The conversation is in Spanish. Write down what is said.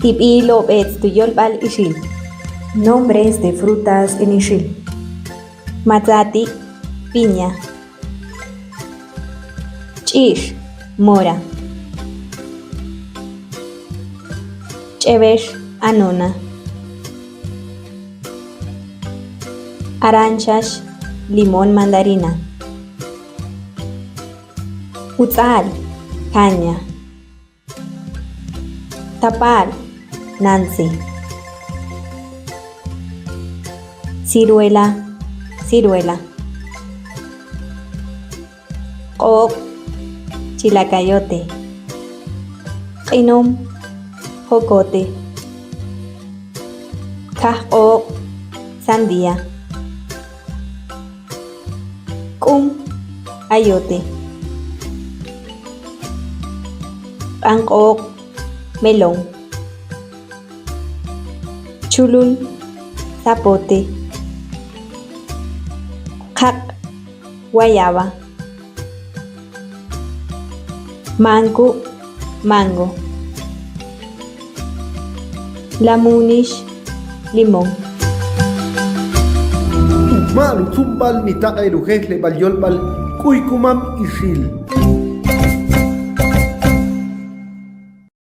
Tipi lobets tu yolbal ishil. Nombres de frutas en Ixil. Matzati, piña. Chish, mora. Chevesh, anona. Aranchas, limón, mandarina. Utzal, caña. Tapal, Nancy. Ciruela, ciruela. Qoq, chilacayote. Qinum, jocote. Kajqoq, sandía. Q'um, ayote. Q'anq'oq, melón. Chulul, zapote. Qaq, guayaba. Mango, mango. Lamunish, limón. Malu tumbal mitaka irujesle balyolbal kuykumam Ixil.